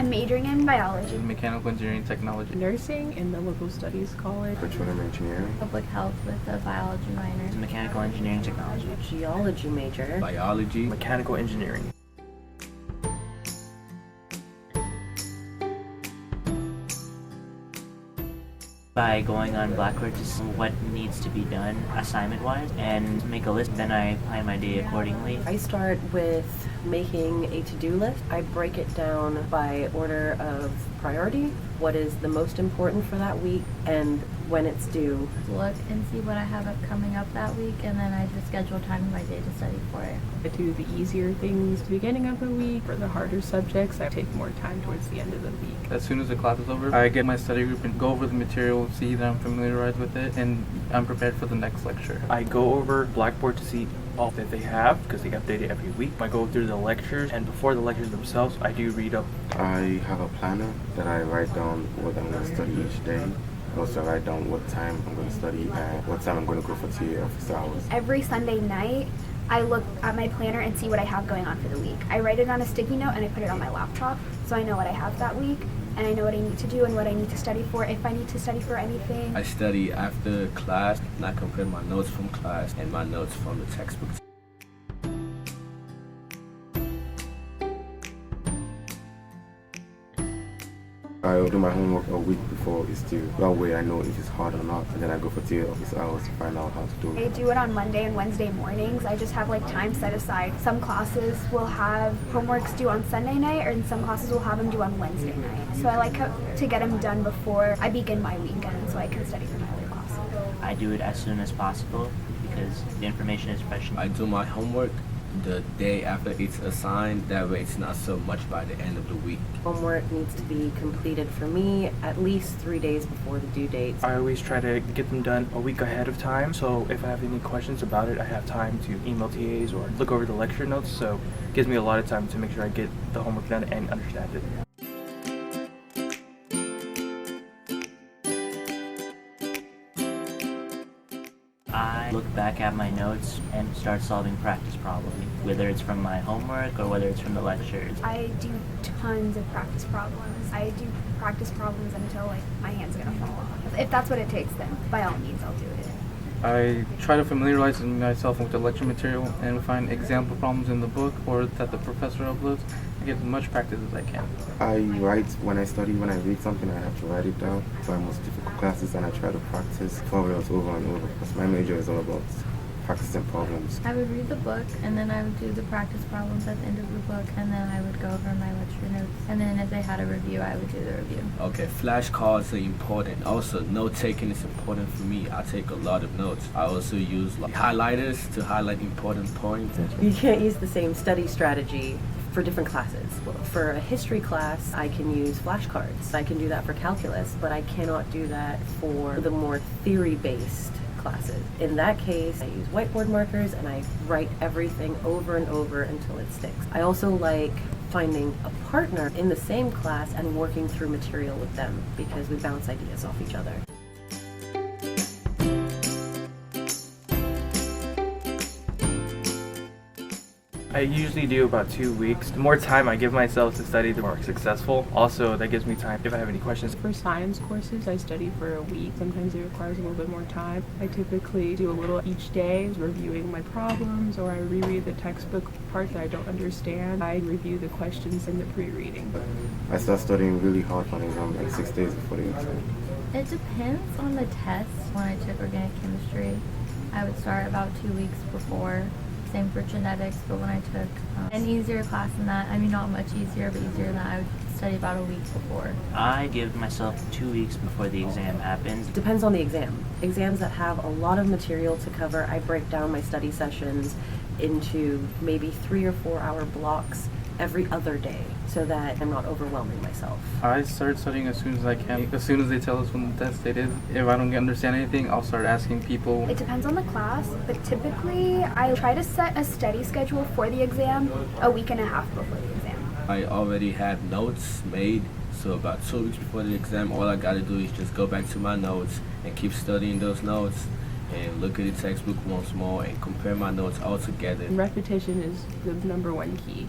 I'm majoring in biology. Mechanical engineering technology. Nursing in the local studies college. Petroleum engineering. Public health with a biology minor. Mechanical engineering technology. Geology major. Biology. Mechanical engineering. By going on Blackboard to see what needs to be done assignment-wise and make a list, then I plan my day accordingly. I start with making a to-do list. I break it down by order of priority, what is the most important for that week, and when it's due. Look and see what I have coming up that week, and then I just schedule time in my day to study for it. I do the easier things at the beginning of the week. For the harder subjects, I take more time towards the end of the week. As soon as the class is over, I get my study group and go over the material, see that I'm familiarized with it, and I'm prepared for the next lecture. I go over Blackboard to see all that they have because they update it every week. I go through the lectures, and before the lectures themselves, I do read up. I have a planner that I write down what I'm going to study each day. I also write down what time I'm going to study and what time I'm going to go for TA office hours. Every Sunday night, I look at my planner and see what I have going on for the week. I write it on a sticky note and I put it on my laptop so I know what I have that week and I know what I need to do and what I need to study for, if I need to study for anything. I study after class and I compare my notes from class and my notes from the textbooks. I do my homework a week before it's due. That way I know if it's hard or not, and then I go for TA office hours to find out how to do it. I do it on Monday and Wednesday mornings. I just have like time set aside. Some classes will have homeworks due on Sunday night, and some classes will have them due on Wednesday night. So I like to get them done before I begin my weekend so I can study for my other classes. I do it as soon as possible because the information is fresh. I do my homework the day after it's assigned, that way it's not so much by the end of the week. Homework needs to be completed for me at least 3 days before the due date. I always try to get them done a week ahead of time, so if I have any questions about it, I have time to email TAs or look over the lecture notes, so it gives me a lot of time to make sure I get the homework done and understand it. I look back at my notes and start solving practice problems, whether it's from my homework or whether it's from the lectures. I do tons of practice problems. I do practice problems until like my hand's gonna fall off. If that's what it takes, then by all means I'll do it. I try to familiarize myself with the lecture material and find example problems in the book or that the professor uploads. I get as much practice as I can. I write when I study. When I read something, I have to write it down for my most difficult classes, and I try to practice problems over and over because my major is all about practicing problems. I would read the book, and then I would do the practice problems at the end of the book, and then I would go over my lecture notes, and then if they had a review, I would do the review. Okay, flashcards are important. Also, note taking is important for me. I take a lot of notes. I also use highlighters to highlight important points. You can't use the same study strategy for different classes. For a history class, I can use flashcards. I can do that for calculus, but I cannot do that for the more theory-based classes. In that case, I use whiteboard markers and I write everything over and over until it sticks. I also like finding a partner in the same class and working through material with them because we bounce ideas off each other. I usually do about 2 weeks. The more time I give myself to study, the more successful. Also, that gives me time if I have any questions. For science courses, I study for a week. Sometimes it requires a little bit more time. I typically do a little each day, reviewing my problems, or I reread the textbook part that I don't understand. I review the questions in the pre-reading. I start studying really hard for an exam, like 6 days before the exam. It depends on the test. When I took organic chemistry, I would start about 2 weeks before. Same for genetics, but when I took an easier class than that, I mean not much easier, but easier than that, I would study about a week before. I give myself 2 weeks before the exam happens. Depends on the exam. Exams that have a lot of material to cover, I break down my study sessions into maybe 3 or 4 hour blocks every other day so that I'm not overwhelming myself. I start studying as soon as I can. As soon as they tell us when the test date is. If I don't understand anything, I'll start asking people. It depends on the class, but typically I try to set a study schedule for the exam a week and a half before the exam. I already have notes made, so about 2 weeks before the exam, all I gotta do is just go back to my notes and keep studying those notes and look at the textbook once more and compare my notes all together. Repetition is the #1 key.